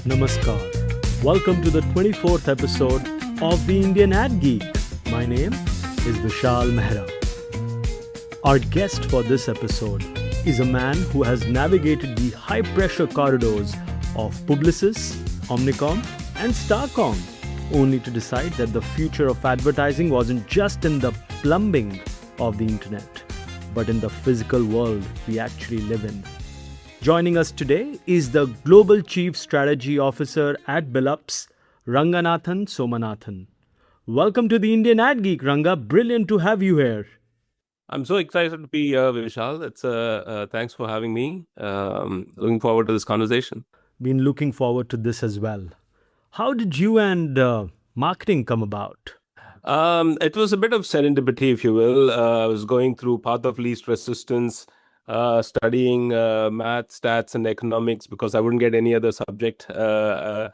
Namaskar. Welcome to the 24th episode of the Indian AdGeek. My name is Vishal Mehra. Our guest for this episode is a man who has navigated the high-pressure corridors of Publicis, Omnicom, and Starcom, only to decide that the future of advertising wasn't just in the plumbing of the internet, but in the physical world we actually live in. Joining us today is the Global Chief Strategy Officer at billups, Ranganathan Somanathan. Welcome to the Indian AdGeek, Ranga. Brilliant to have you here. I'm so excited to be here, Vishal. Thanks for having me. Looking forward to this conversation. Been looking forward to this as well. How did you and marketing come about? It was a bit of serendipity, if you will. I was going through path of least resistance, studying math, stats, and economics because I wouldn't get any other subject. And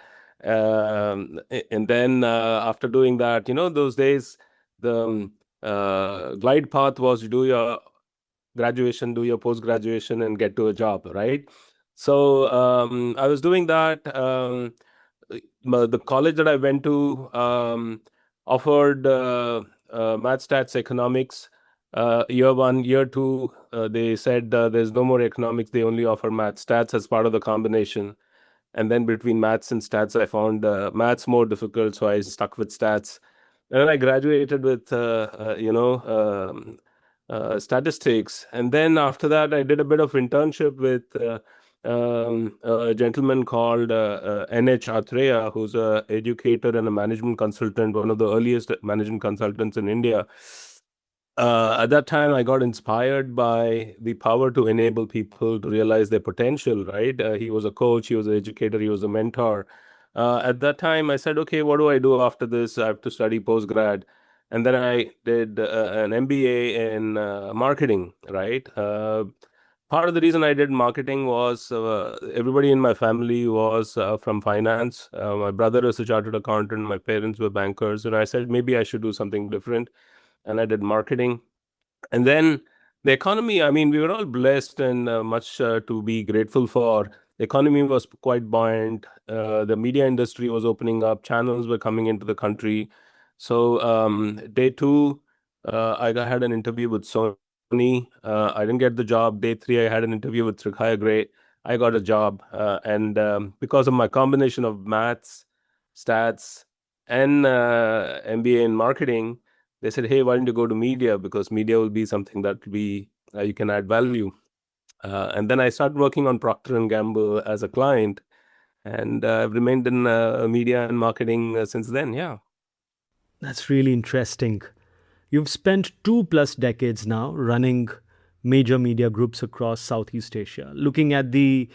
then after doing that, those days, the glide path was you do your graduation, do your post-graduation, and get to a job, right? So I was doing that. The college that I went to offered math, stats, economics. Year one, year two, they said there's no more economics. They only offer math, stats as part of the combination. And then between maths and stats, I found maths more difficult, so I stuck with stats. And then I graduated with, statistics. And then after that, I did a bit of internship with a gentleman called N.H. Athreya, who's an educator and a management consultant, one of the earliest management consultants in India. At that time, I got inspired by the power to enable people to realize their potential, right? He was a coach, he was an educator, he was a mentor. At that time, I said, okay, what do I do after this? I have to study postgrad. And then I did an MBA in marketing, right? Part of the reason I did marketing was everybody in my family was from finance. My brother is a chartered accountant, my parents were bankers, and I said, maybe I should do something different. And I did marketing. And then the economy, I mean, we were all blessed and much to be grateful for. The economy was quite buoyant. The media industry was opening up. Channels were coming into the country. So day two, I had an interview with Sony. I didn't get the job. Day three, I had an interview with Trikhaya Gray. I got a job. And because of my combination of maths, stats, and MBA in marketing, they said, hey, why don't you go to media? Because media will be something that you can add value. And then I started working on Procter & Gamble as a client. And I've remained in media and marketing since then, yeah. That's really interesting. You've spent 2+ decades now running major media groups across Southeast Asia, looking at the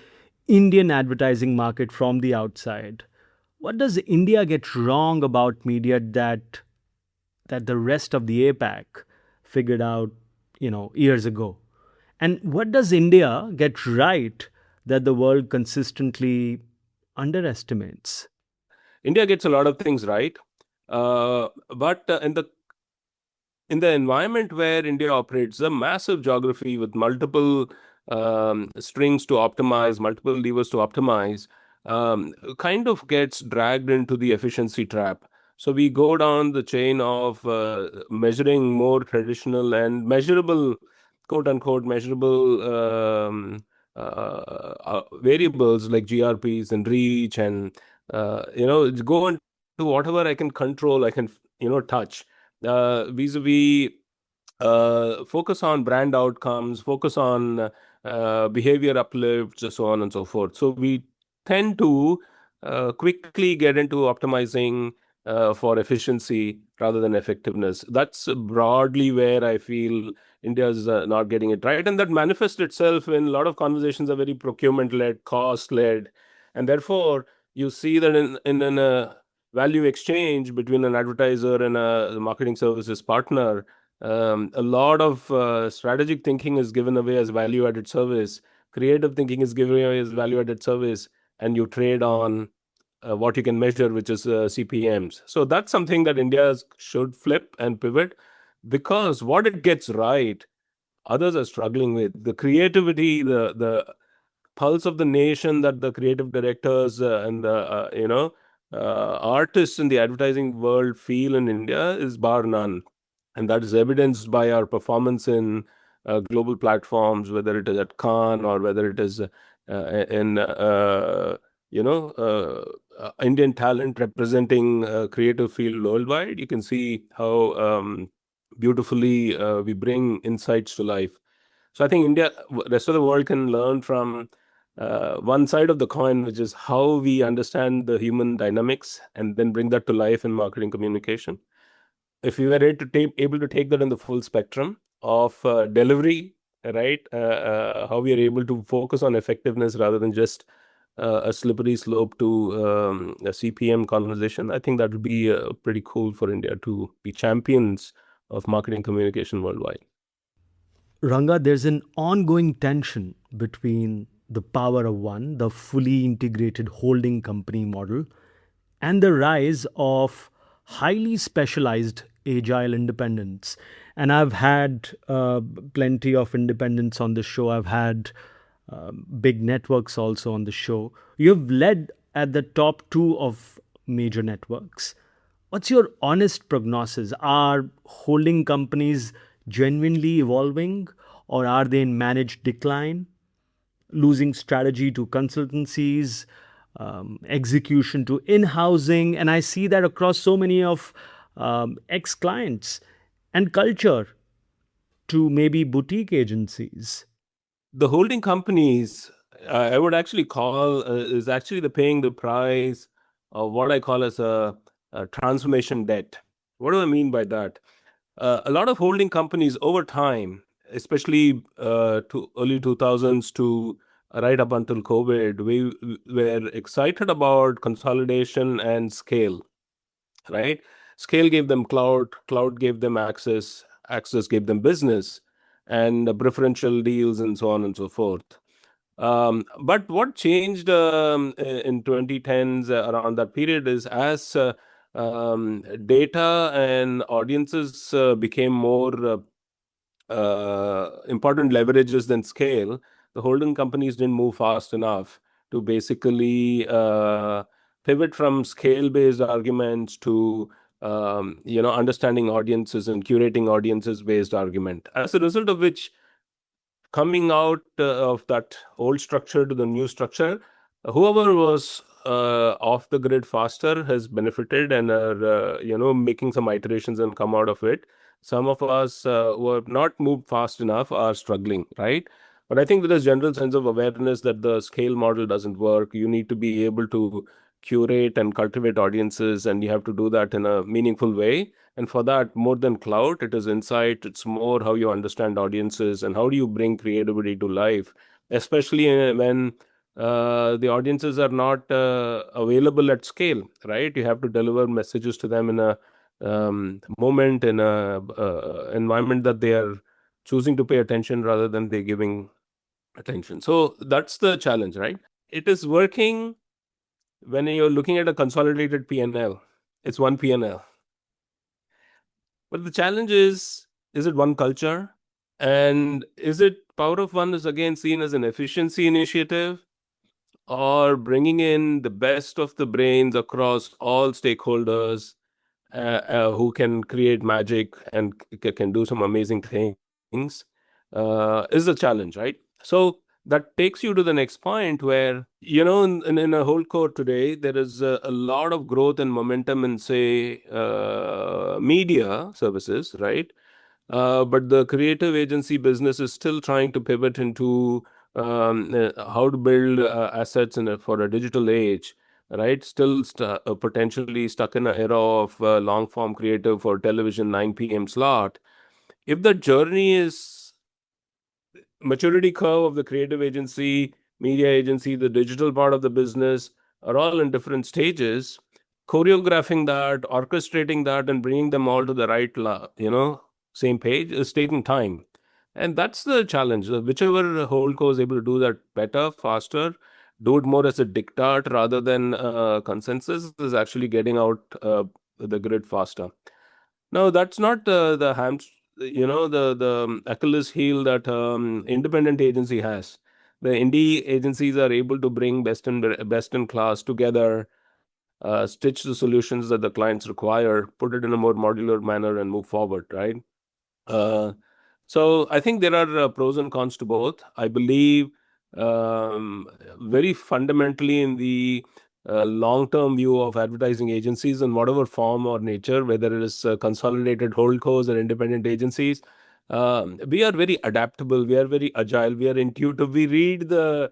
Indian advertising market from the outside. What does India get wrong about media that the rest of the APAC figured out, years ago? And what does India get right that the world consistently underestimates? India gets a lot of things right. But in the environment where India operates, a massive geography with multiple strings to optimize, multiple levers to optimize, kind of gets dragged into the efficiency trap. So we go down the chain of measuring more traditional and measurable, quote unquote, measurable variables like GRPs and reach, and go into whatever I can control, I can touch. Vis-a-vis focus on brand outcomes, focus on behavior uplifts, so on and so forth. So we tend to quickly get into optimizing for efficiency rather than effectiveness. That's broadly where I feel India is not getting it right. And that manifests itself in a lot of conversations are very procurement-led, cost-led. And therefore, you see that in a value exchange between an advertiser and a marketing services partner, a lot of strategic thinking is given away as value-added service. Creative thinking is given away as value-added service. And you trade on what you can measure, which is CPMs. So that's something that India should flip and pivot, because what it gets right, others are struggling with. The creativity, the pulse of the nation that the creative directors and the artists in the advertising world feel in India is bar none, and that is evidenced by our performance in global platforms, whether it is at Cannes or whether it is in Indian talent representing creative field worldwide. You can see how beautifully we bring insights to life. So I think India, rest of the world can learn from one side of the coin, which is how we understand the human dynamics and then bring that to life in marketing communication. If we were able to take that in the full spectrum of delivery, right, how we are able to focus on effectiveness rather than just a slippery slope to a CPM conversation, I think that would be pretty cool for India to be champions of marketing communication worldwide. Ranga, there's an ongoing tension between the power of one, the fully integrated holding company model, and the rise of highly specialized agile independence. And I've had plenty of independents on the show. I've had big networks also on the show. You've led at the top two of major networks. What's your honest prognosis? Are holding companies genuinely evolving, or are they in managed decline, losing strategy to consultancies, execution to in housing? And I see that across so many of ex clients, and culture to maybe boutique agencies. The holding companies, I would actually call, is actually the paying the price of what I call as a transformation debt. What do I mean by that? A lot of holding companies over time, especially to early 2000s to right up until COVID, we were excited about consolidation and scale, right? Scale gave them cloud gave them access gave them business, and preferential deals and so on and so forth. But what changed in 2010s around that period is as data and audiences became more important leverages than scale, the holding companies didn't move fast enough to basically pivot from scale-based arguments to understanding audiences and curating audiences-based argument. As a result of which, coming out of that old structure to the new structure, whoever was off the grid faster has benefited and are making some iterations and come out of it. Some of us who have not moved fast enough are struggling, right? But I think there is general sense of awareness that the scale model doesn't work. You need to be able to curate and cultivate audiences, and you have to do that in a meaningful way. And for that, more than clout, it is insight. It's more how you understand audiences and how do you bring creativity to life, especially when the audiences are not available at scale, right? You have to deliver messages to them in a moment, in a environment that they are choosing to pay attention rather than they giving attention. So that's the challenge, right? It is working when you're looking at a consolidated P&L. It's one P&L. But the challenge is it one culture? And is it Power of One is again seen as an efficiency initiative, or bringing in the best of the brains across all stakeholders who can create magic and can do some amazing things is a challenge, right? So that takes you to the next point where, in a whole core today, there is a lot of growth and momentum in, say, media services, right? But the creative agency business is still trying to pivot into how to build assets for a digital age, right? Still potentially stuck in an era of long form creative for television 9 p.m. slot. If the journey is maturity curve of the creative agency, media agency, the digital part of the business are all in different stages, choreographing that, orchestrating that, and bringing them all to the right, same page is taking time. And that's the challenge. Whichever holdco is able to do that better, faster, do it more as a diktat rather than consensus, is actually getting out the grid faster. Now, that's not the Achilles heel that independent agency has. the indie agencies are able to bring best in class together, stitch the solutions that the clients require, put it in a more modular manner, and move forward, right? Uh, so I think there are pros and cons to both. I believe very fundamentally in the long-term view of advertising agencies in whatever form or nature, whether it is consolidated holdcos or independent agencies, we are very adaptable. We are very agile. We are intuitive. We read the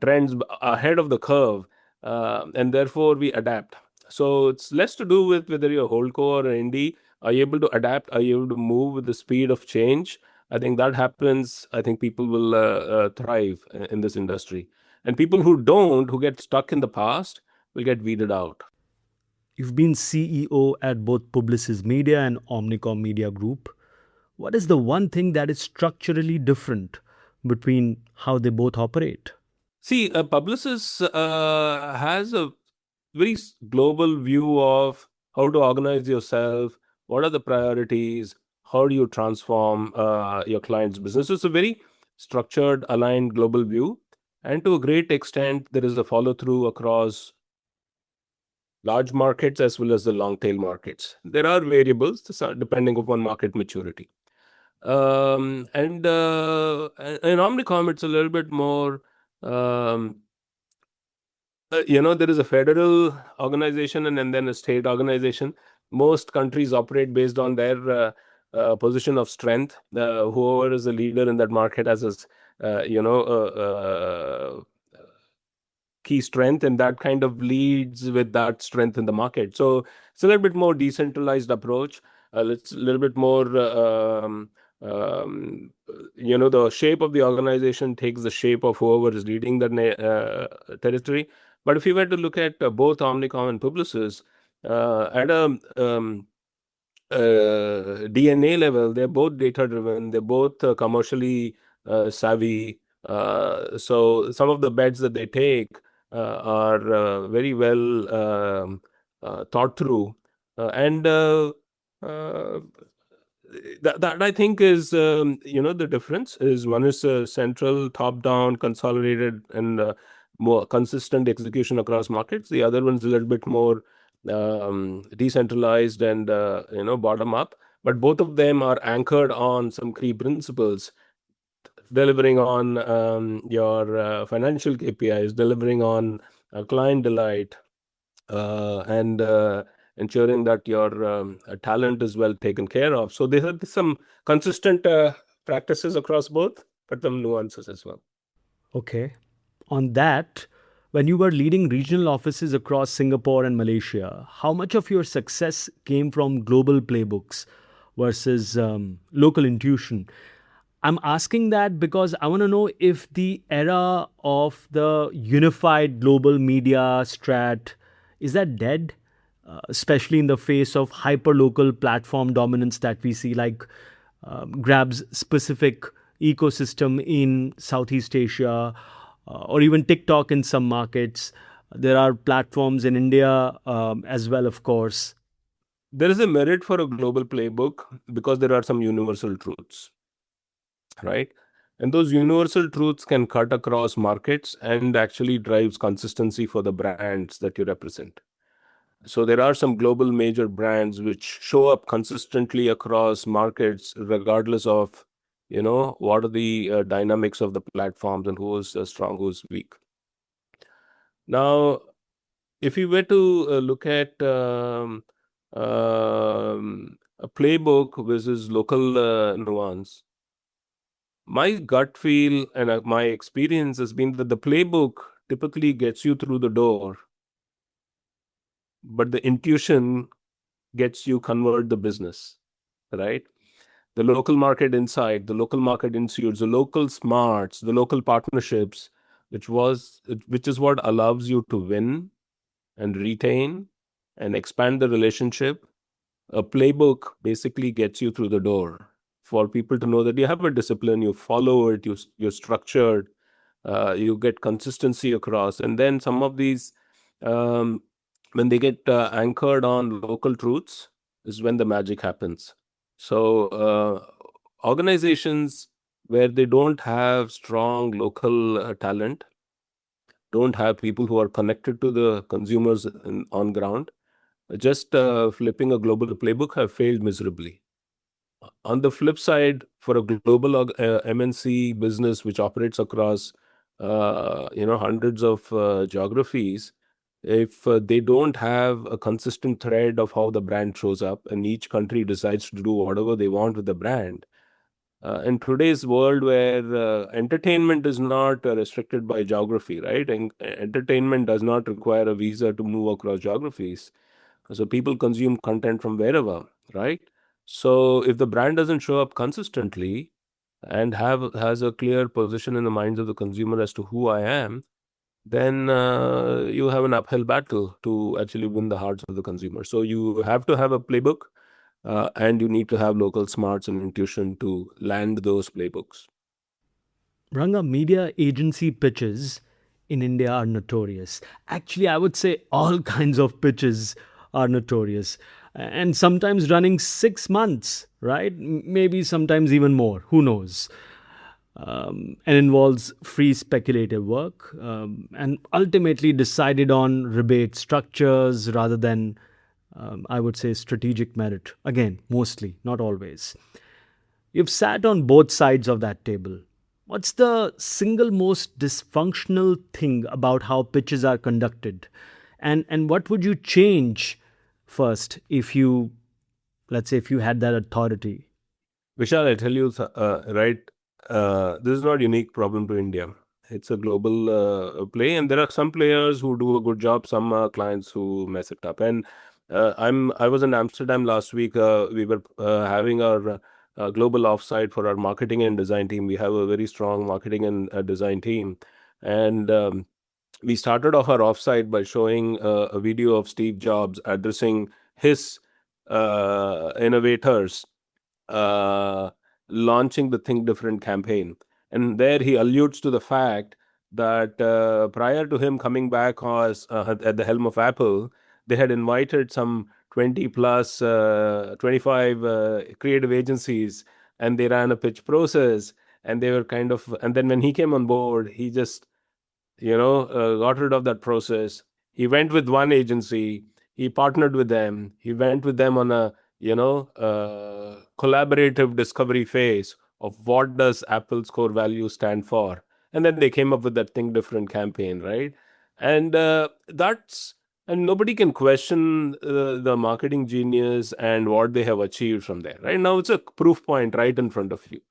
trends ahead of the curve, and therefore we adapt. So it's less to do with whether you're a holdco or an indie. Are you able to adapt? Are you able to move with the speed of change? I think that happens. I think people will thrive in this industry. And people who don't, who get stuck in the past, will get weeded out. You've been CEO at both Publicis Media and Omnicom Media Group. What is the one thing that is structurally different between how they both operate? See, Publicis has a very global view of how to organize yourself, what are the priorities, how do you transform your client's business. It's a very structured, aligned global view. And to a great extent, there is a follow through across large markets as well as the long tail markets. There are variables depending upon market maturity. And in Omnicom, it's a little bit more. Um, there is a federal organization and then a state organization. Most countries operate based on their position of strength. Whoever is the leader in that market has a key strength, and that kind of leads with that strength in the market. So it's a little bit more decentralized approach. It's a little bit more, the shape of the organization takes the shape of whoever is leading the territory. But if you were to look at both Omnicom and Publicis, at a DNA level, they're both data driven, they're both commercially savvy. So some of the bets that they take are very well thought through. And that I think is, the difference is one is central, top down, consolidated, and more consistent execution across markets. The other one's a little bit more decentralized and bottom up, but both of them are anchored on some key principles: delivering on your financial KPIs, delivering on client delight, and ensuring that your talent is well taken care of. So there are some consistent practices across both, but some nuances as well. Okay. On that, when you were leading regional offices across Singapore and Malaysia, how much of your success came from global playbooks versus local intuition? I'm asking that because I want to know if the era of the unified global media strat is that dead, especially in the face of hyper-local platform dominance that we see, like Grab's specific ecosystem in Southeast Asia, or even TikTok in some markets. There are platforms in India as well, of course. There is a merit for a global playbook because there are some universal truths, right? And those universal truths can cut across markets and actually drives consistency for the brands that you represent. So there are some global major brands which show up consistently across markets, regardless of, what are the dynamics of the platforms and who is strong, who is weak. Now, if you were to look at a playbook versus local nuance, my gut feel and my experience has been that the playbook typically gets you through the door, but the intuition gets you convert the business, right? The local market insight, the local market institutes, the local smarts, the local partnerships, which is what allows you to win and retain and expand the relationship. A playbook basically gets you through the door for people to know that you have a discipline, you follow it, you're structured, you get consistency across. And then some of these, when they get anchored on local truths, is when the magic happens. So organizations where they don't have strong local talent, don't have people who are connected to the consumers on ground, just flipping a global playbook have failed miserably. On the flip side, for a global MNC business which operates across hundreds of geographies, if they don't have a consistent thread of how the brand shows up, and each country decides to do whatever they want with the brand, in today's world where entertainment is not restricted by geography, right? And entertainment does not require a visa to move across geographies. So people consume content from wherever, right? So if the brand doesn't show up consistently and have has a clear position in the minds of the consumer as to who I am, then you have an uphill battle to actually win the hearts of the consumer. So you have to have a playbook, and you need to have local smarts and intuition to land those playbooks. Ranga, media agency pitches in India are notorious. Actually, I would say all kinds of pitches are notorious. And sometimes running 6 months, right? Maybe sometimes even more. Who knows? And involves free speculative work, and ultimately decided on rebate structures rather than, I would say, strategic merit. Again, mostly, not always. You've sat on both sides of that table. What's the single most dysfunctional thing about how pitches are conducted? And what would you change first if you, let's say, if you had that authority? Vishal, I tell you, right, this is not a unique problem to India. It's a global play, and there are some players who do a good job, some clients who mess it up. And I was in Amsterdam last week. We were having our global offsite for our marketing and design team. We have a very strong marketing and design team, and we started off our offsite by showing a video of Steve Jobs addressing his innovators, uh, launching the Think Different campaign. And there he alludes to the fact that prior to him coming back as at the helm of Apple, they had invited some 20 plus, 25 creative agencies, and they ran a pitch process. And they were kind of, and then when he came on board, he just got rid of that process. He went with one agency, he partnered with them, he went with them on a collaborative discovery phase of what does Apple's core value stand for, and then they came up with that Think Different campaign, right? And and nobody can question the marketing genius and what they have achieved from there. Right now, it's a proof point right in front of you.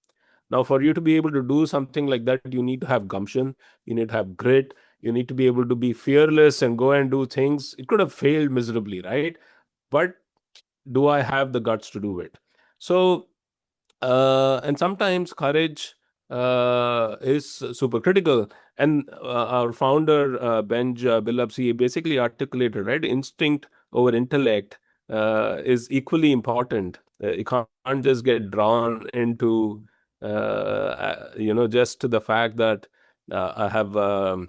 Now, for you to be able to do something like that, you need to have gumption, you need to have grit, you need to be able to be fearless and go and do things. It could have failed miserably, right? But do I have the guts to do it? So, and sometimes courage is super critical. And our founder, Benj Billups, he basically articulated, right? Instinct over intellect is equally important. You can't just get drawn into, just the fact that I have a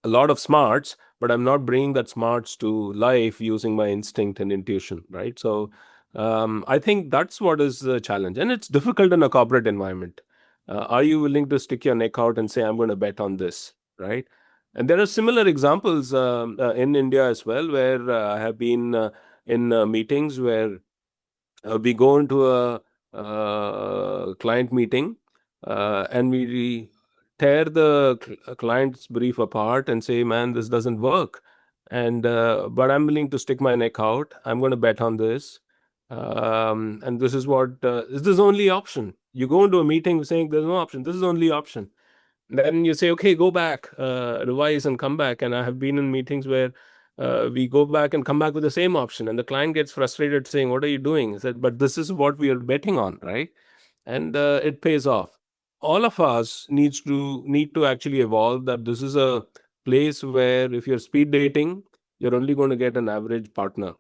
lot of smarts, but I'm not bringing that smarts to life using my instinct and intuition, right? So I think that's what is the challenge, and it's difficult in a corporate environment. Are you willing to stick your neck out and say, I'm going to bet on this, right? And there are similar examples in India as well, where I have been in meetings where we go into a client meeting, and we tear the client's brief apart and say, man, this doesn't work. And but I'm willing to stick my neck out. I'm going to bet on this. And this is what is this only option. You go into a meeting saying there's no option, this is the only option. Then you say, okay, go back, revise and come back. And I have been in meetings where we go back and come back with the same option, and the client gets frustrated saying, what are you doing? I said, but this is what we are betting on, right? And it pays off. All of us need to actually evolve, that this is a place where if you're speed dating, you're only going to get an average partner.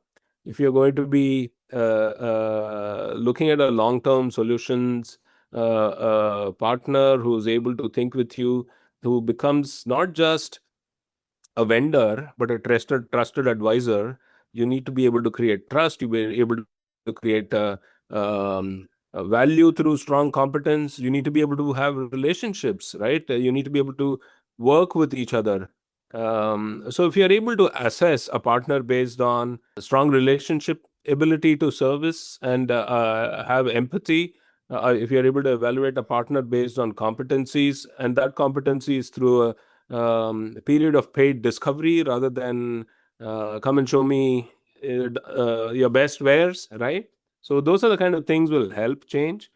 If you're going to be looking at a long-term solutions partner who's able to think with you, who becomes not just a vendor but a trusted advisor, you need to be able to create trust. You be able to create value through strong competence. You need to be able to have relationships, right? You need to be able to work with each other. So if you're able to assess a partner based on strong relationship, ability to service, and have empathy, if you're able to evaluate a partner based on competencies, and that competency is through a period of paid discovery rather than come and show me your best wares, right? So those are the kind of things will help change.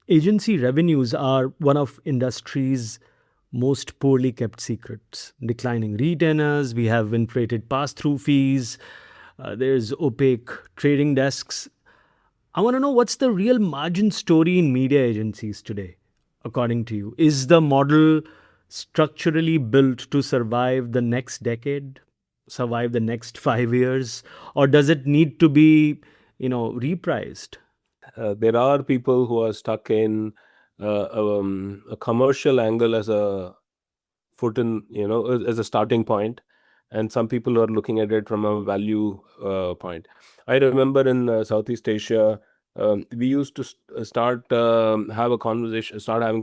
Agency revenues are one of industry's most poorly kept secrets. Declining retainers, we have inflated pass through fees, there's opaque trading desks. I want to know, what's the real margin story in media agencies today, according to you? Is the model structurally built to survive the next decade, survive the next 5 years, or does it need to be, repriced? There are people who are stuck in a commercial angle as a foot in, as a starting point, and some people are looking at it from a value point. I remember in Southeast Asia, we used to start start having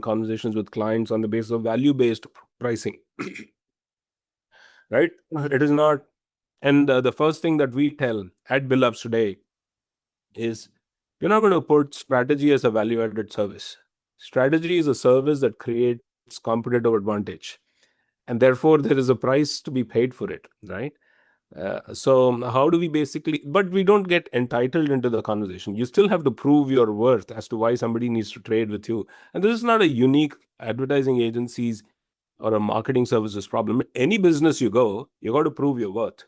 conversations with clients on the basis of value-based pricing, right? It is not, and the first thing that we tell at billups today is, you're not going to put strategy as a value-added service. Strategy is a service that creates competitive advantage, and therefore there is a price to be paid for it, right? So how do we basically, but we don't get entitled into the conversation. You still have to prove your worth as to why somebody needs to trade with you. And this is not a unique advertising agencies or a marketing services problem. Any business you go, you got to prove your worth,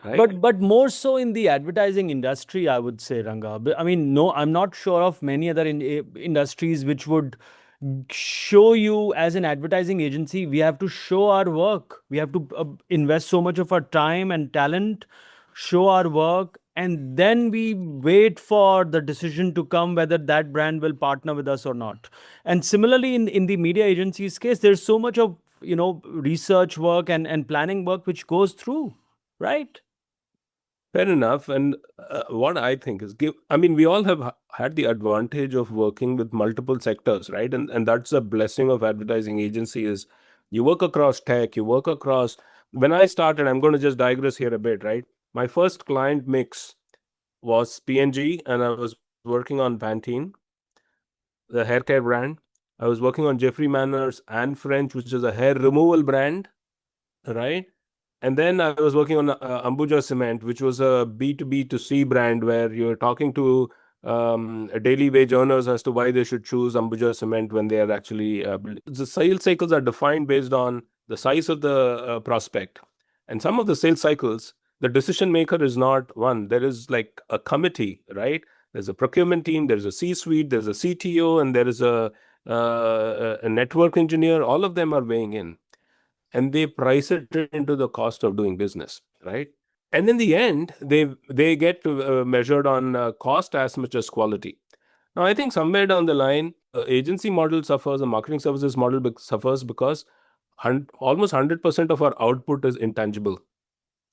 right? But more so in the advertising industry, I would say, Ranga. I mean, no, I'm not sure of many other industries which would show you, as an advertising agency, we have to show our work. We have to invest so much of our time and talent, show our work, and then we wait for the decision to come whether that brand will partner with us or not. And similarly, in the media agencies case, there's so much of research work and planning work which goes through, right? Fair enough. And what I think is, we all have had the advantage of working with multiple sectors, right? And that's the blessing of advertising agency is you work across tech, you work across. When I started, I'm going to just digress here a bit, right? My first client mix was P&G, and I was working on Pantene, the hair care brand. I was working on Jeffrey Manners and French, which is a hair removal brand, right? And then I was working on Ambuja Cement, which was a B2B to C brand where you're talking to daily wage earners as to why they should choose Ambuja Cement when they are actually the sales cycles are defined based on the size of the prospect. And some of the sales cycles, the decision maker is not one. There is like a committee, right? There's a procurement team, there's a C-suite, there's a CTO, and there is a network engineer. All of them are weighing in, and they price it into the cost of doing business, right? And in the end, they get measured on cost as much as quality. Now, I think somewhere down the line, agency model suffers, a marketing services model suffers because almost 100% of our output is intangible,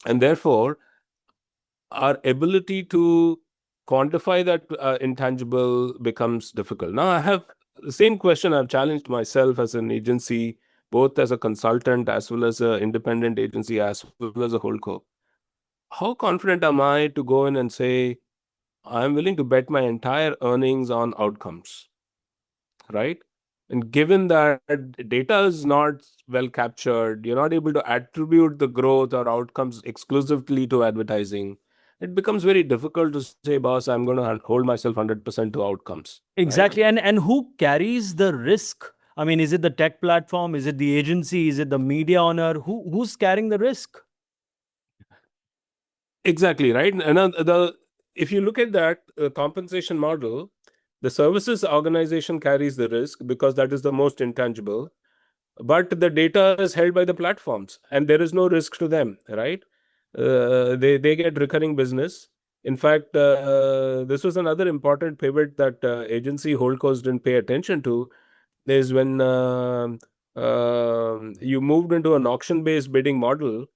and therefore our ability to quantify that intangible becomes difficult. Now, I have the same question I've challenged myself as an agency, both as a consultant as well as an independent agency as well as a holdco. How confident am I to go in and say, I'm willing to bet my entire earnings on outcomes, right? And given that data is not well captured, you're not able to attribute the growth or outcomes exclusively to advertising. It becomes very difficult to say, boss, I'm going to hold myself 100% to outcomes. Exactly. And who carries the risk? I mean, is it the tech platform? Is it the agency? Is it the media owner? Who's carrying the risk? Exactly, right. And if you look at that compensation model, the services organization carries the risk because that is the most intangible. But the data is held by the platforms, and there is no risk to them, right? They get recurring business. In fact, this was another important pivot that agency holdcos didn't pay attention to. Is when you moved into an auction-based bidding model,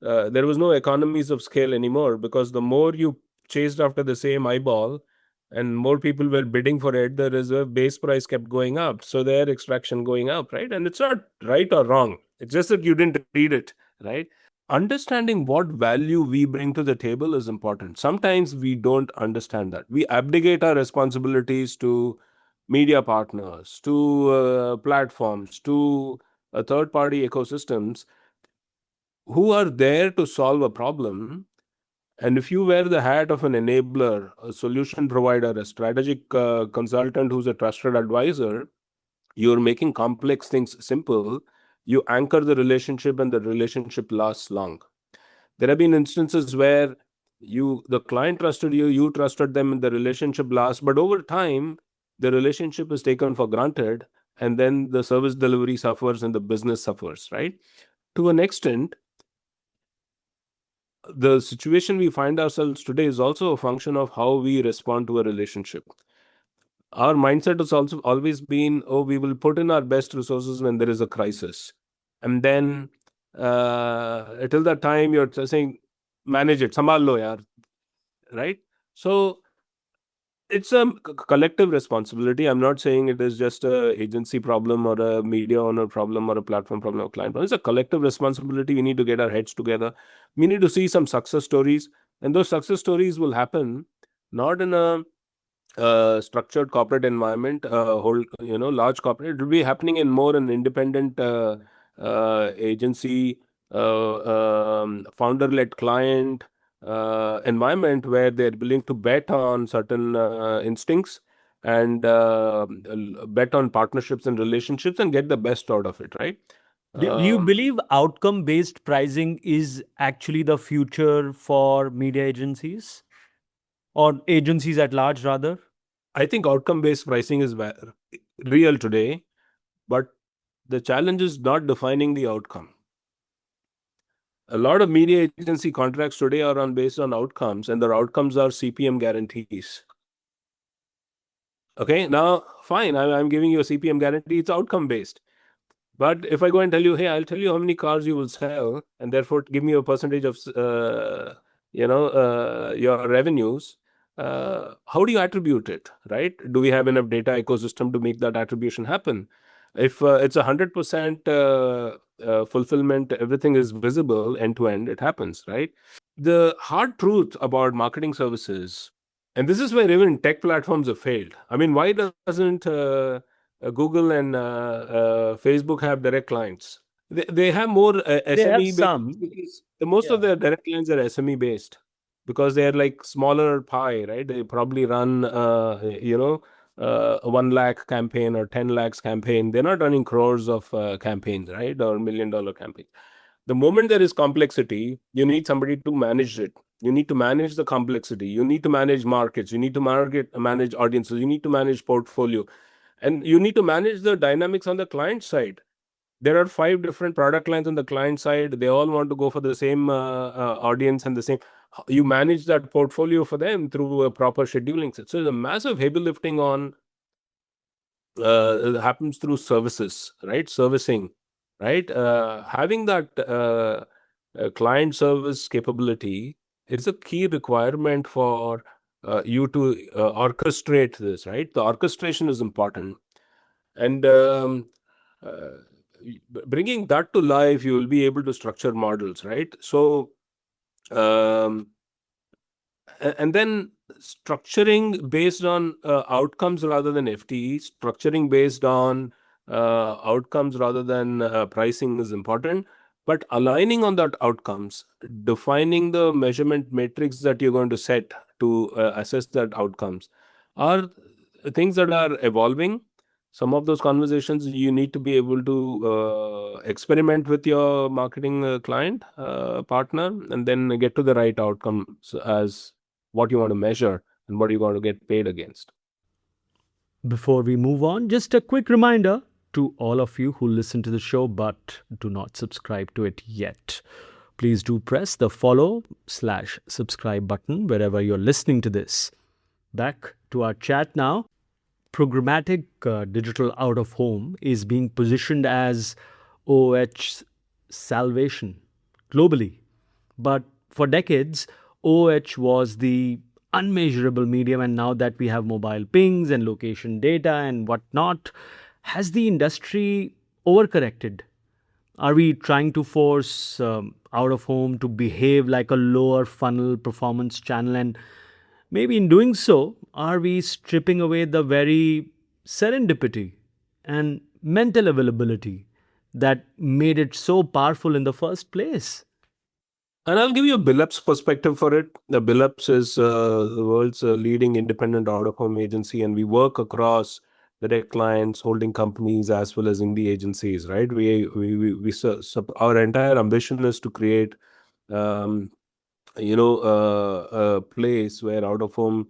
there was no economies of scale anymore because the more you chased after the same eyeball, and more people were bidding for it, the reserve base price kept going up. So their extraction going up, right? And it's not right or wrong. It's just that you didn't read it, right? Understanding what value we bring to the table is important. Sometimes we don't understand that. We abdicate our responsibilities to media partners, to platforms, to third-party ecosystems who are there to solve a problem. And if you wear the hat of an enabler, a solution provider, a strategic consultant who's a trusted advisor, you're making complex things simple. You anchor the relationship and the relationship lasts long. There have been instances where the client trusted you, you trusted them, and the relationship lasts. But over time, the relationship is taken for granted, and then the service delivery suffers and the business suffers, right? To an extent, the situation we find ourselves today is also a function of how we respond to a relationship. Our mindset has also always been, oh, we will put in our best resources when there is a crisis. And then till that time, you're saying, manage it, sambhal lo yaar, right? So it's a collective responsibility. I'm not saying it is just a agency problem or a media owner problem or a platform problem or client problem. It's a collective responsibility. We need to get our heads together. We need to see some success stories, and those success stories will happen not in a structured corporate environment, large corporate. It will be happening in more an independent agency, founder-led client environment where they're willing to bet on certain instincts and bet on partnerships and relationships and get the best out of it, right? Do you believe outcome-based pricing is actually the future for media agencies or agencies at large, rather? I think outcome-based pricing is real today, but the challenge is not defining the outcome. A lot of media agency contracts today are based on outcomes, and their outcomes are CPM guarantees. Okay, now fine, I'm giving you a CPM guarantee, it's outcome based. But if I go and tell you, hey, I'll tell you how many cars you will sell, and therefore give me a percentage of your revenues, how do you attribute it, right? Do we have enough data ecosystem to make that attribution happen? If it's 100% fulfillment, everything is visible end to end, it happens, right? The hard truth about marketing services, and this is where even tech platforms have failed. I mean, why doesn't Google and Facebook have direct clients? They have more They have SME some. based, because most of Yeah. their direct clients are SME based because they're like smaller pie, right? They probably run, 1 lakh campaign or 10 lakhs campaign. They're not running crores of campaigns, right? Or $1 million campaigns. The moment there is complexity, you need somebody to manage it. You need to manage the complexity. You need to manage markets. You need to manage audiences. You need to manage portfolio. And you need to manage the dynamics on the client side. There are 5 different product lines on the client side. They all want to go for the same audience and the same. You manage that portfolio for them through a proper scheduling. So there's a massive heavy lifting on happens through services, right? Servicing, right? Having that client service capability is a key requirement for you to orchestrate this, right? The orchestration is important. And bringing that to life, you will be able to structure models, right? So, and then structuring based on outcomes rather than FTE, structuring based on outcomes rather than pricing is important. But aligning on that outcomes, defining the measurement matrix that you're going to set to assess that outcomes are things that are evolving. Some of those conversations you need to be able to experiment with your marketing client partner and then get to the right outcomes as what you want to measure and what you want to get paid against. Before we move on, just a quick reminder to all of you who listen to the show but do not subscribe to it yet. Please do press the follow/subscribe button wherever you're listening to this. Back to our chat now. Programmatic digital out of home is being positioned as OOH's salvation globally. But for decades, OOH was the unmeasurable medium, and now that we have mobile pings and location data and whatnot, has the industry overcorrected? Are we trying to force out of home to behave like a lower funnel performance channel? And maybe in doing so, are we stripping away the very serendipity and mental availability that made it so powerful in the first place? And I'll give you a billups perspective for it. The billups is the world's leading independent out-of-home agency, and we work across direct clients, holding companies, as well as indie agencies. Right? Our entire ambition is to create, um, a place where out-of-home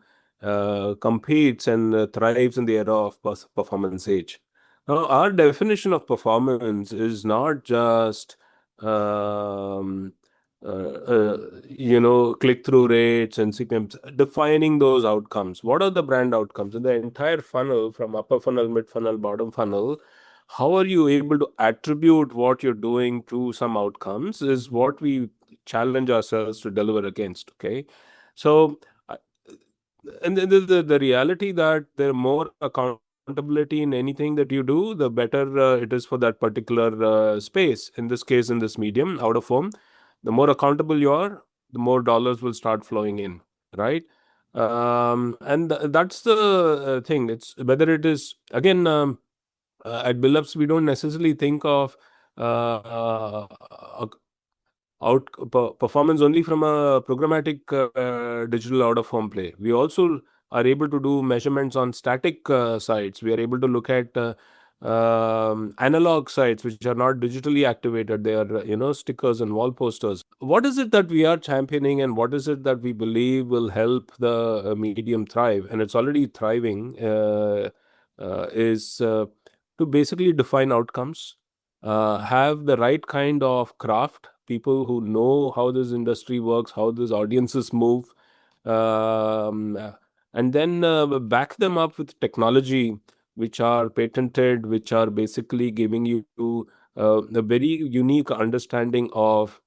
competes and thrives in the era of performance age. Now, our definition of performance is not just um, click-through rates and CPMs, defining those outcomes. What are the brand outcomes in the entire funnel, from upper funnel, mid funnel, bottom funnel? How are you able to attribute what you're doing to some outcomes is what we challenge ourselves to deliver against. Okay, so and the reality that there more accountability in anything that you do, the better it is for that particular space. In this case, in this medium, out of home, the more accountable you are, the more dollars will start flowing in, right? And that's the thing. It's whether it is again at billups, we don't necessarily think of performance only from a programmatic digital out of home play. We also are able to do measurements on static sites. We are able to look at analog sites which are not digitally activated. They are stickers and wall posters. What is it that we are championing, and what is it that we believe will help the medium thrive? And it's already thriving. Is to basically define outcomes, have the right kind of craft, people who know how this industry works, how these audiences move, um, uh, and then back them up with technology which are patented, which are basically giving you a very unique understanding of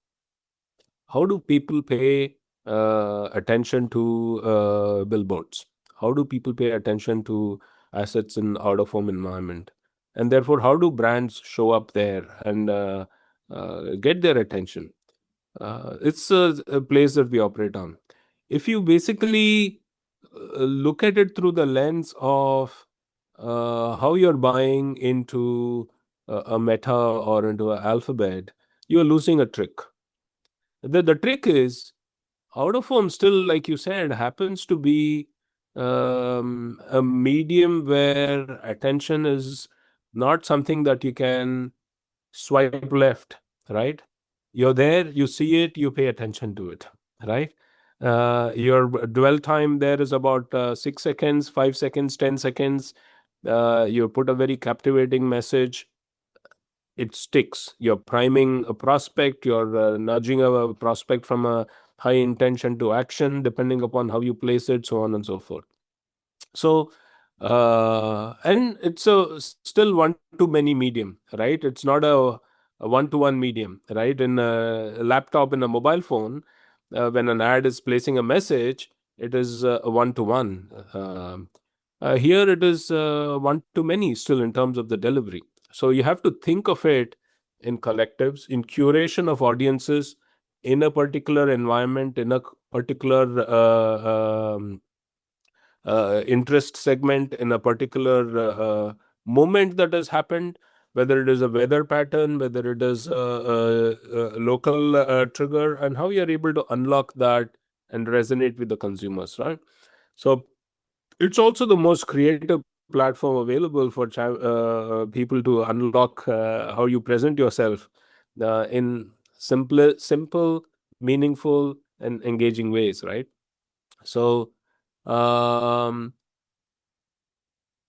how do people pay attention to billboards? How do people pay attention to assets in out of home environment? And therefore, how do brands show up there and get their attention? It's a place that we operate on. If you basically look at it through the lens of how you're buying into a Meta or into an Alphabet, you're losing a trick. The trick is out of home still, like you said, happens to be a medium where attention is not something that you can swipe left, right? You're there, you see it, you pay attention to it, right? Your dwell time there is about 6 seconds, 5 seconds, 10 seconds. You put a very captivating message, it sticks. You're priming a prospect, you're nudging a prospect from a high intention to action, depending upon how you place it, so on and so forth. So, and it's a still one to many medium, right? It's not a one-to-one medium, right? In a laptop, in a mobile phone, when an ad is placing a message, it is a one-to-one. Here it is one-to-many still in terms of the delivery. So you have to think of it in collectives, in curation of audiences, in a particular environment, in a particular interest segment, in a particular moment that has happened, whether it is a weather pattern, whether it is a local trigger, and how you're able to unlock that and resonate with the consumers, right? So it's also the most creative platform available for people to unlock how you present yourself in simple, meaningful, and engaging ways, right? So um,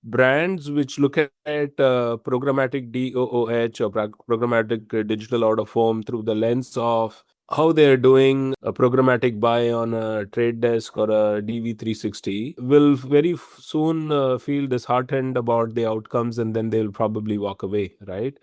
brands which look at programmatic DOOH or programmatic digital out of home through the lens of how they're doing a programmatic buy on a trade desk or a DV360 will very soon feel disheartened about the outcomes, and then they'll probably walk away, right?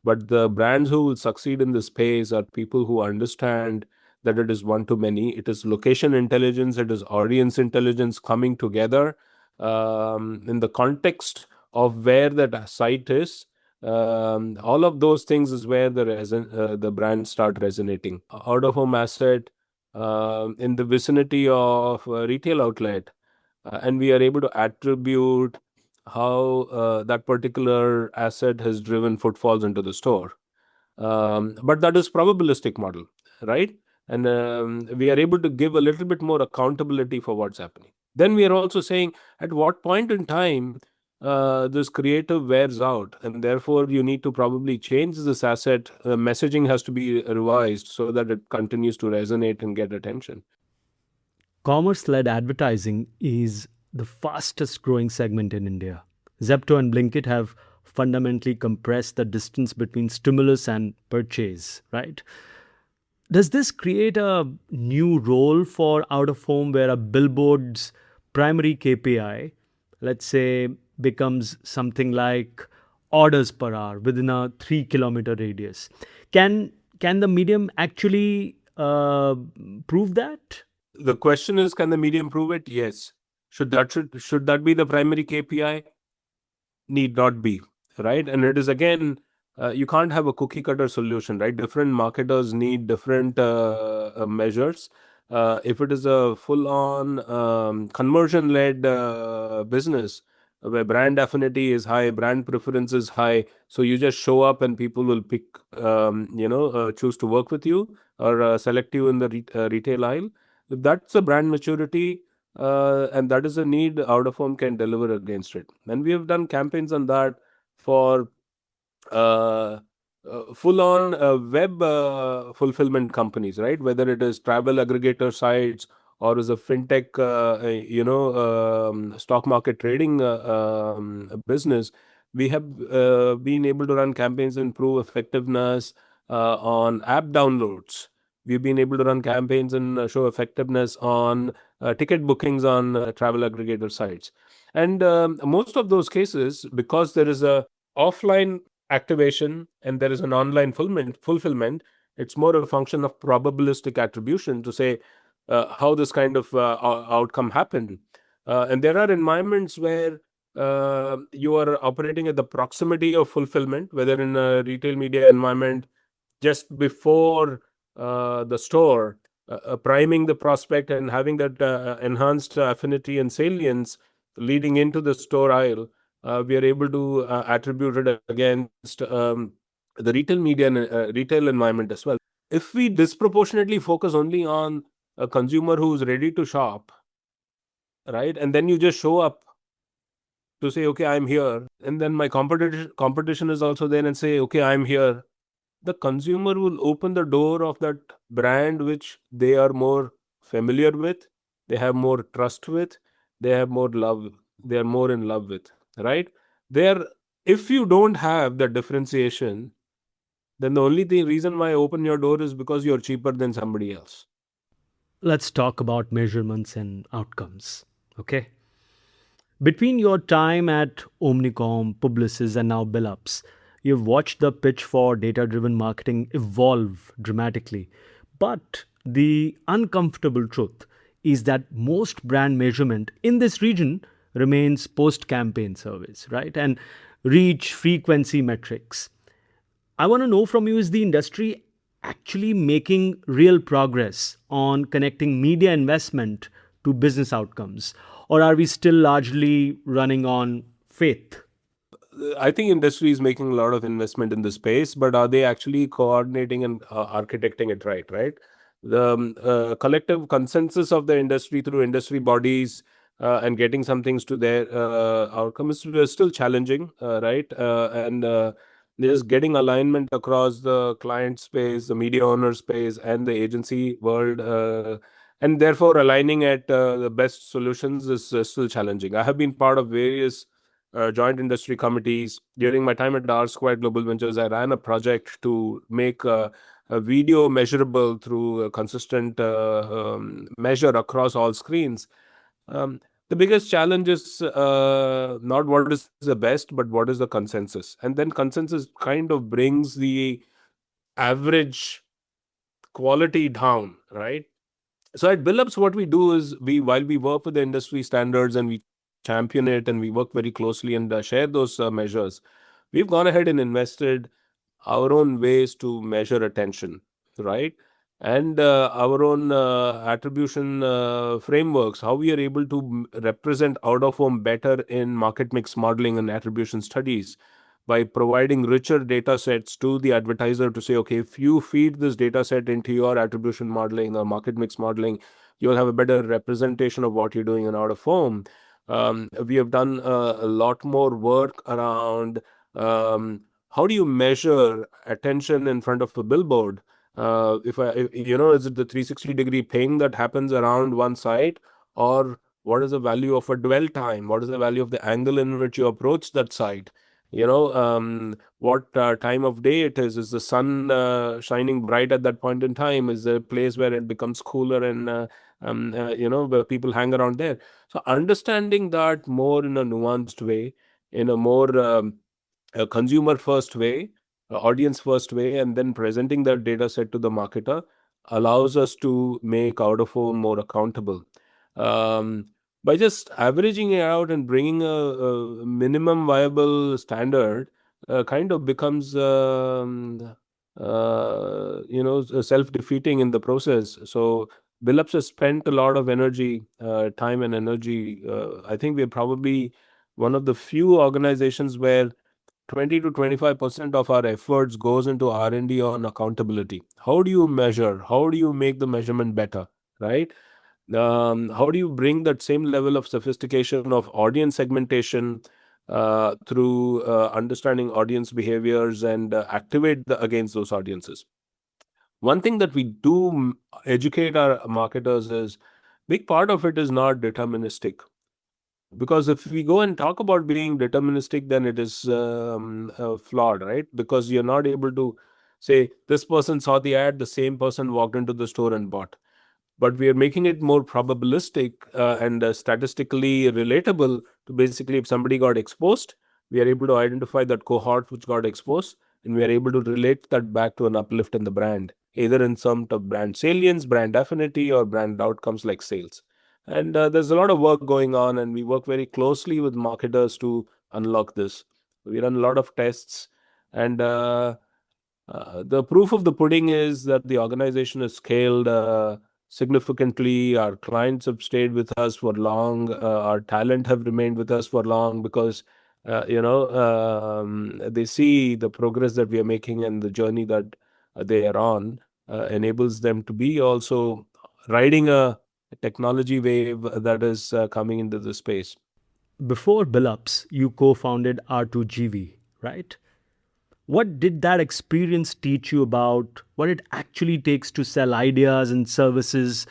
But the brands who will succeed in this space are people who understand that it is one to many. It is location intelligence, it is audience intelligence coming together in the context of where that site is. All of those things is where the brands start resonating. Out of home asset in the vicinity of a retail outlet, and we are able to attribute how that particular asset has driven footfalls into the store. But that is probabilistic model, right? And we are able to give a little bit more accountability for what's happening. Then we are also saying at what point in time this creative wears out, and therefore you need to probably change this asset. Messaging has to be revised so that it continues to resonate and get attention. Commerce-led advertising is the fastest growing segment in India. Zepto and Blinkit have fundamentally compressed the distance between stimulus and purchase, right? Does this create a new role for out of home where a billboard's primary KPI, let's say, becomes something like orders per hour within a 3 kilometer radius? Can the medium actually prove that? The question is, can the medium prove it? Yes. Should that be the primary KPI? Need not be, right? And it is again, you can't have a cookie cutter solution, right? Different marketers need different measures. If it is a full on conversion led business where brand affinity is high, brand preference is high, so you just show up and people will pick, choose to work with you or select you in the retail aisle. If that's a brand maturity, and that is a need out of home can deliver against it. And we have done campaigns on that for full on web fulfillment companies, right? Whether it is travel aggregator sites or is a fintech, stock market trading business, we have been able to run campaigns and improve effectiveness on app downloads. We've been able to run campaigns and show effectiveness on ticket bookings on travel aggregator sites. And most of those cases, because there is a offline activation and there is an online fulfillment, it's more of a function of probabilistic attribution to say how this kind of outcome happened. And there are environments where you are operating at the proximity of fulfillment, whether in a retail media environment, just before the store, priming the prospect and having that enhanced affinity and salience leading into the store aisle. We are able to attribute it against the retail media and retail environment as well. If we disproportionately focus only on a consumer who's ready to shop, right, and then you just show up to say, okay, I'm here, and then my competition is also there and say, okay, I'm here, the consumer will open the door of that brand which they are more familiar with, they have more trust with, they have more love, they are more in love with, right? If you don't have the differentiation, then the only reason why I open your door is because you're cheaper than somebody else. Let's talk about measurements and outcomes. Okay. Between your time at Omnicom, Publicis, and now billups, you've watched the pitch for data driven marketing evolve dramatically. But the uncomfortable truth is that most brand measurement in this region remains post campaign surveys, right? And reach frequency metrics. I want to know from you, is the industry actually making real progress on connecting media investment to business outcomes? Or are we still largely running on faith? I think industry is making a lot of investment in this space, but are they actually coordinating and architecting it right? Right. The collective consensus of the industry through industry bodies and getting some things to their outcomes is still challenging, right? And just getting alignment across the client space, the media owner space, and the agency world, and therefore aligning at the best solutions is still challenging. I have been part of various joint industry committees. During my time at R Square Global Ventures, I ran a project to make a video measurable through a consistent measure across all screens. The biggest challenge is not what is the best, but what is the consensus. And then consensus kind of brings the average quality down, right? So at billups, what we do is while we work with the industry standards and we champion it and we work very closely and share those measures, we've gone ahead and invested our own ways to measure attention, right? And our own attribution frameworks, how we are able to represent out of home better in market mix modeling and attribution studies by providing richer data sets to the advertiser to say, okay, if you feed this data set into your attribution modeling or market mix modeling, you'll have a better representation of what you're doing in out of home. We have done a lot more work around how do you measure attention in front of a billboard? Is it the 360-degree ping that happens around one site, or what is the value of a dwell time? What is the value of the angle in which you approach that site? What time of day it is? Is the sun shining bright at that point in time? Is there a place where it becomes cooler and where people hang around there? So understanding that more in a nuanced way, in a more a consumer first way, audience first way, and then presenting that data set to the marketer allows us to make out of home more accountable. Um, by just averaging it out and bringing a minimum viable standard, kind of becomes self-defeating in the process. So billups has spent a lot of energy, time and energy. I think we're probably one of the few organizations where 20 to 25% of our efforts goes into R&D on accountability. How do you measure? How do you make the measurement better, right? How do you bring that same level of sophistication of audience segmentation through understanding audience behaviors and activate against those audiences? One thing that we do educate our marketers is big part of it is not deterministic. Because if we go and talk about being deterministic, then it is flawed, right? Because you're not able to say this person saw the ad, the same person walked into the store and bought. But we are making it more probabilistic and statistically relatable to basically if somebody got exposed, we are able to identify that cohort which got exposed, and we are able to relate that back to an uplift in the brand, either in terms of brand salience, brand affinity, or brand outcomes like sales. And there's a lot of work going on, and we work very closely with marketers to unlock this. We run a lot of tests, and the proof of the pudding is that the organization has scaled significantly. Our clients have stayed with us for long. Our talent have remained with us for long because, they see the progress that we are making and the journey that they are on enables them to be also riding a technology wave that is coming into the space. Before billups, you co-founded R2GV, right? What did that experience teach you about what it actually takes to sell ideas and services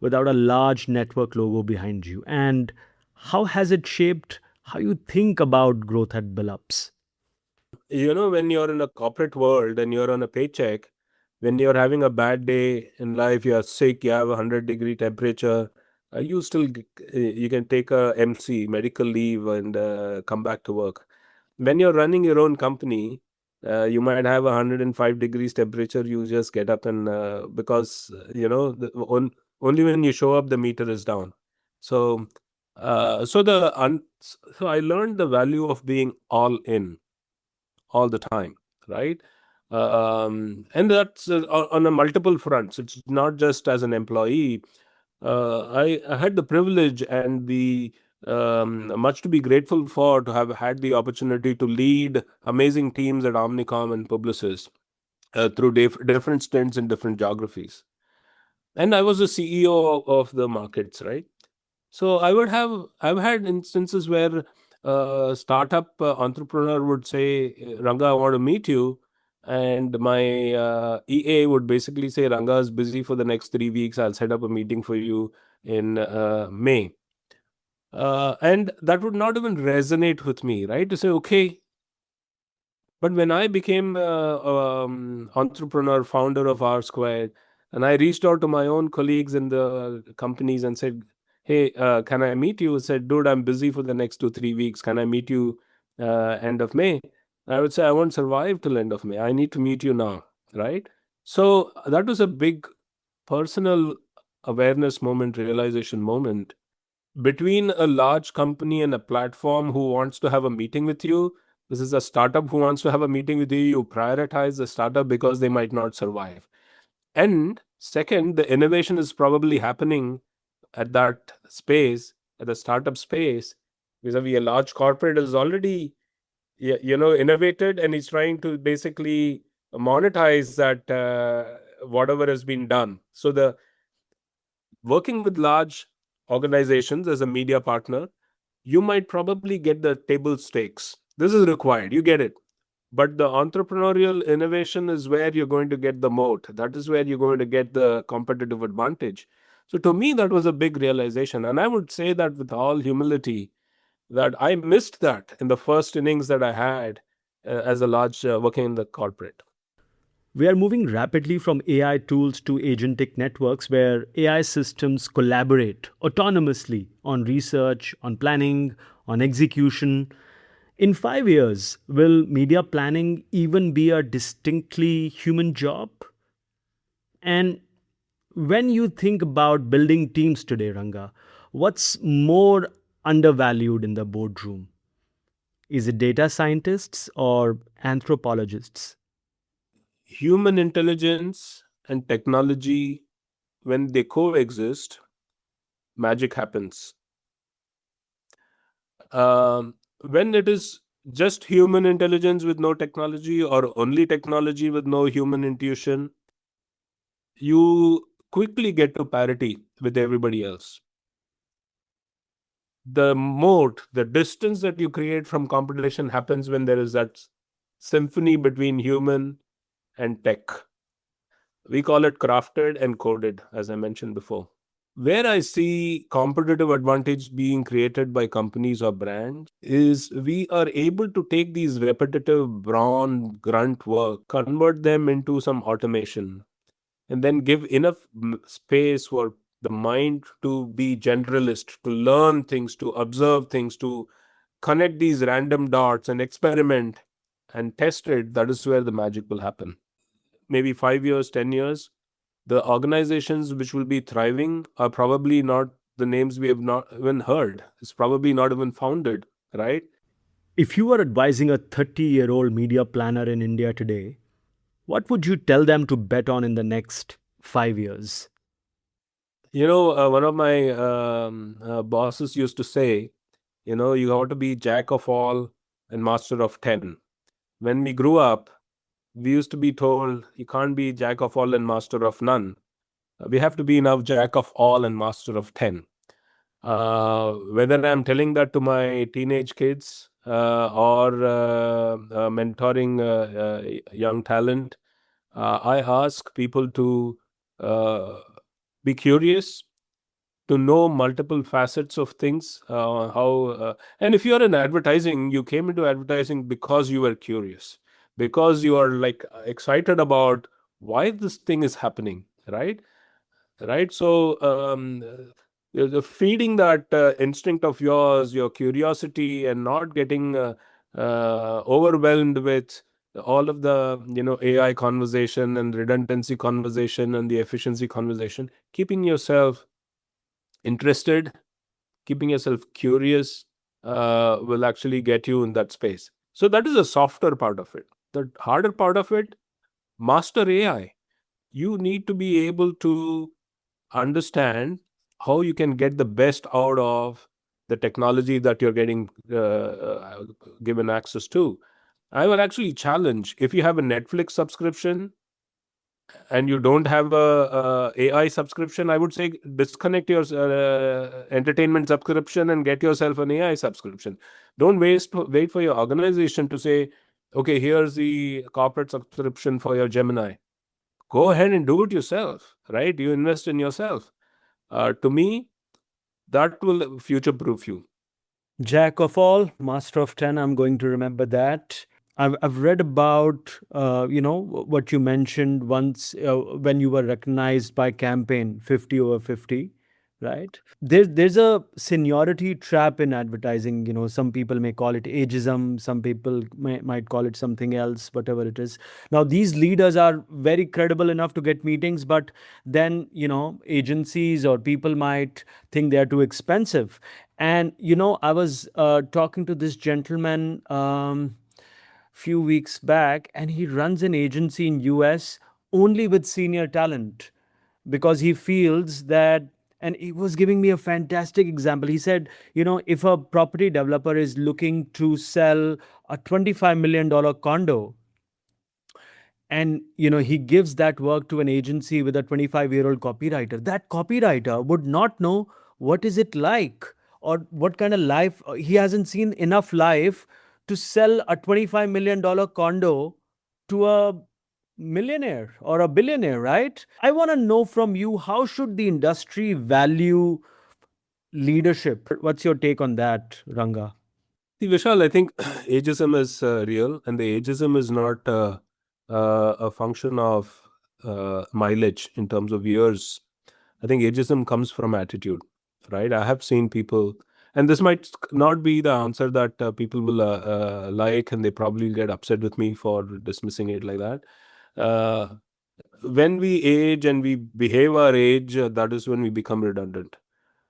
without a large network logo behind you? And how has it shaped how you think about growth at billups? When you're in a corporate world and you're on a paycheck, when you're having a bad day in life, you're sick, you have a 100-degree temperature, you can take a MC, medical leave, and come back to work. When you're running your own company, you might have a 105 degrees temperature, you just get up and because only when you show up the meter is down. So so I learned the value of being all in all the time, right? And that's on a multiple fronts. It's not just as an employee. I had the privilege and the much to be grateful for to have had the opportunity to lead amazing teams at Omnicom and Publicis through different stints in different geographies. And I was the CEO of the markets, right? So I've had instances where a startup entrepreneur would say, Ranga, I want to meet you. And my EA would basically say, Ranga is busy for the next 3 weeks. I'll set up a meeting for you in May. And that would not even resonate with me, right? To say, okay. But when I became entrepreneur, founder of R Squared, and I reached out to my own colleagues in the companies and said, hey, can I meet you? I said, dude, I'm busy for the next 2-3 weeks. Can I meet you end of May? I would say, I won't survive till end of May. I need to meet you now, right? So that was a big personal awareness moment, realization moment between a large company and a platform who wants to have a meeting with you. This is a startup who wants to have a meeting with you. You prioritize the startup because they might not survive. And second, the innovation is probably happening at that space, at the startup space, vis-a-vis a large corporate is already, innovated, and he's trying to basically monetize that whatever has been done. So the working with large organizations as a media partner, you might probably get the table stakes. This is required. You get it. But the entrepreneurial innovation is where you're going to get the moat. That is where you're going to get the competitive advantage. So to me, that was a big realization. And I would say that with all humility, that I missed that in the first innings that I had as a large working in the corporate. We are moving rapidly from AI tools to agentic networks where AI systems collaborate autonomously on research, on planning, on execution. In 5 years, will media planning even be a distinctly human job? And when you think about building teams today, Ranga, what's more undervalued in the boardroom? Is it data scientists or anthropologists? Human intelligence and technology, when they coexist, magic happens. When it is just human intelligence with no technology, or only technology with no human intuition, you quickly get to parity with everybody else. The moat, the distance that you create from competition happens when there is that symphony between human and tech. We call it crafted and coded, as I mentioned before. Where I see competitive advantage being created by companies or brands is we are able to take these repetitive brawn grunt work, convert them into some automation, and then give enough space for the mind to be generalist, to learn things, to observe things, to connect these random dots and experiment and test it. That is where the magic will happen. Maybe 5 years, 10 years, the organizations which will be thriving are probably not the names we have not even heard. It's probably not even founded, right? If you were advising a 30-year-old media planner in India today, what would you tell them to bet on in the next 5 years? One of my bosses used to say, you have to be jack of all and master of 10. When we grew up, we used to be told you can't be jack of all and master of none. We have to be now jack of all and master of 10. Whether I'm telling that to my teenage kids or mentoring young talent, I ask people to uh, be curious, to know multiple facets of things. And if you're in advertising, you came into advertising because you were curious, because you are like excited about why this thing is happening, right? Right. So the feeding that instinct of yours, your curiosity, and not getting overwhelmed with all of the AI conversation and redundancy conversation and the efficiency conversation, keeping yourself interested, keeping yourself curious will actually get you in that space. So that is a softer part of it. The harder part of it, master AI. You need to be able to understand how you can get the best out of the technology that you're getting given access to. I will actually challenge, if you have a Netflix subscription and you don't have a AI subscription, I would say disconnect your entertainment subscription and get yourself an AI subscription. Don't wait for your organization to say, okay, here's the corporate subscription for your Gemini. Go ahead and do it yourself, right? You invest in yourself. To me, that will future proof you. Jack of all, master of 10. I'm going to remember that. I've read about, what you mentioned once when you were recognized by campaign 50 over 50. right? There's a seniority trap in advertising. Some people may call it ageism, some people might call it something else, whatever it is. Now these leaders are very credible enough to get meetings, but then agencies or people might think they are too expensive. And I was talking to this gentleman few weeks back, and he runs an agency in US only with senior talent, because he feels that. And he was giving me a fantastic example. He said, if a property developer is looking to sell a $25 million condo, and he gives that work to an agency with a 25-year-old copywriter, that copywriter would not know what is it like, or what kind of life. He hasn't seen enough life to sell a $25 million condo to a millionaire or a billionaire, right? I want to know from you, how should the industry value leadership? What's your take on that, Ranga? See, Vishal, I think ageism is real, and the ageism is not a function of mileage in terms of years. I think ageism comes from attitude, right? I have seen people, and this might not be the answer that people will like, and they probably get upset with me for dismissing it like that. Uh, when we age and we behave our age, that is when we become redundant.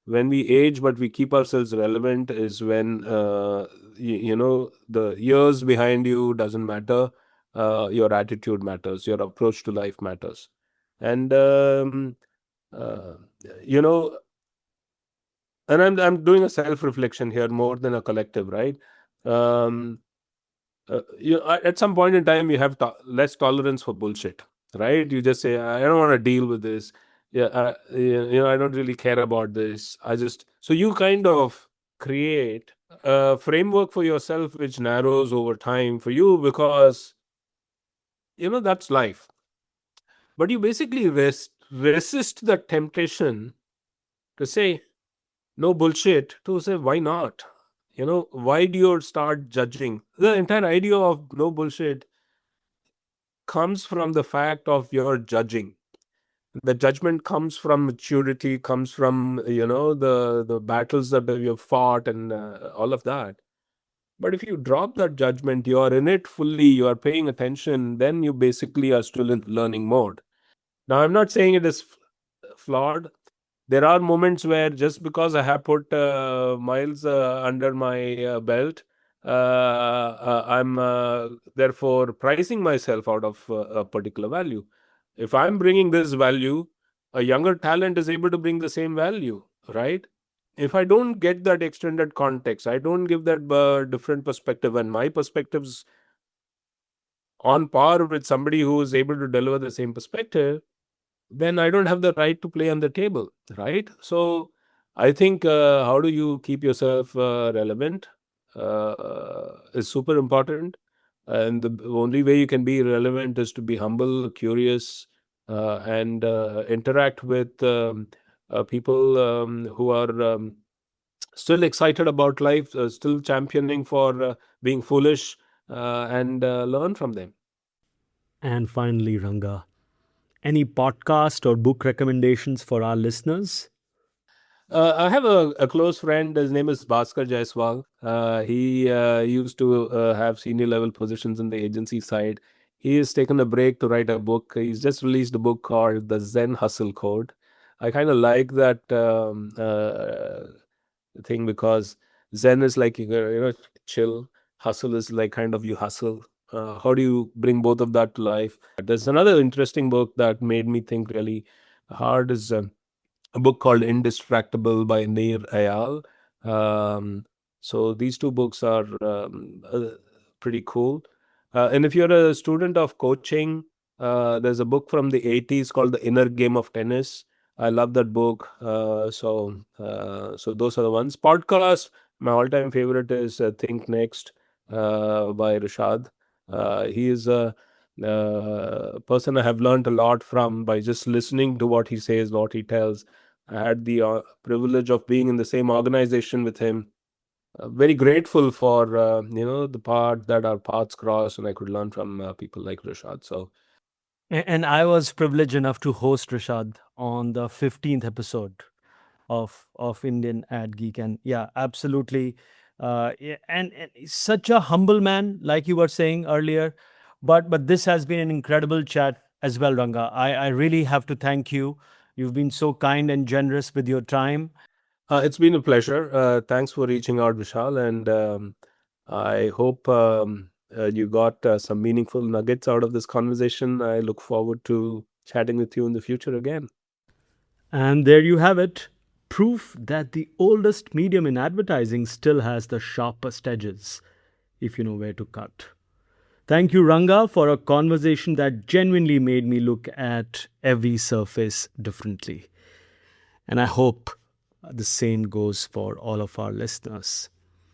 When we age but we keep ourselves relevant is when the years behind you doesn't matter. Your attitude matters, your approach to life matters. And uh, you know and I'm doing a self reflection here more than a collective, right? um, at some point in time you have less tolerance for bullshit, right? You just say, I don't want to deal with this. Yeah, I don't really care about this. So you kind of create a framework for yourself which narrows over time for you, because that's life. But you basically resist the temptation to say no bullshit, to say why not. Why do you start judging? The entire idea of no bullshit comes from the fact of your judging. The judgment comes from maturity, comes from the battles that you've fought, and all of that. But if you drop that judgment, you are in it fully, you are paying attention, then you basically are still in learning mode. Now, I'm not saying it is flawed. There are moments where, just because I have put miles under my belt, I'm therefore pricing myself out of a particular value. If I'm bringing this value, a younger talent is able to bring the same value, right? If I don't get that extended context, I don't give that different perspective, and my perspective's on par with somebody who is able to deliver the same perspective, then I don't have the right to play on the table, right? So I think how do you keep yourself relevant is super important. And the only way you can be relevant is to be humble, curious, and interact with people who are still excited about life, still championing for being foolish, and learn from them. And finally, Ranga, any podcast or book recommendations for our listeners? I have a close friend. His name is Bhaskar Jaiswal. He used to have senior level positions in the agency side. He has taken a break to write a book. He's just released a book called The Zen Hustle Code. I kind of like that thing, because Zen is like, chill. Hustle is like kind of you hustle. How do you bring both of that to life? There's another interesting book that made me think really hard, is a book called Indistractable by Neer Ayal. Um, so these two books are pretty cool. And if you're a student of coaching, there's a book from the 80s called The Inner Game of Tennis. I love that book. So those are the ones. Podcast, my all-time favorite is Think Next by Rashad. He is a person I have learned a lot from by just listening to what he says, what he tells. I had the privilege of being in the same organization with him. Very grateful for the part that our paths cross, and I could learn from people like Rashad. So And I was privileged enough to host Rashad on the 15th episode. of Indian AdGeek. And yeah, absolutely. And he's such a humble man, like you were saying earlier. But this has been an incredible chat as well, Ranga. I really have to thank you. You've been so kind and generous with your time. It's been a pleasure. Thanks for reaching out, Vishal, and I hope you got some meaningful nuggets out of this conversation. I look forward to chatting with you in the future again. And there you have it. Proof that the oldest medium in advertising still has the sharpest edges, if you know where to cut. Thank you, Ranga, for a conversation that genuinely made me look at every surface differently. And I hope the same goes for all of our listeners.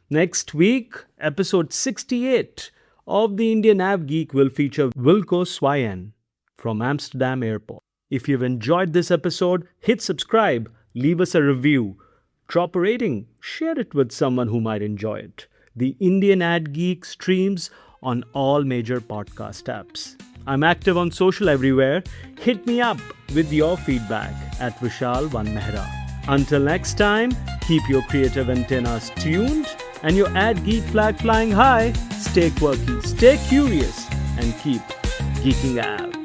Next week, episode 68 of the Indian AdGeek will feature Wilco Swayan from Amsterdam Airport. If you've enjoyed this episode, hit subscribe, leave us a review, drop a rating, share it with someone who might enjoy it. The Indian AdGeek streams on all major podcast apps. I'm active on social everywhere. Hit me up with your feedback at Vishal Mehra. Until next time, keep your creative antennas tuned and your AdGeek flag flying high. Stay quirky, stay curious, and keep geeking out.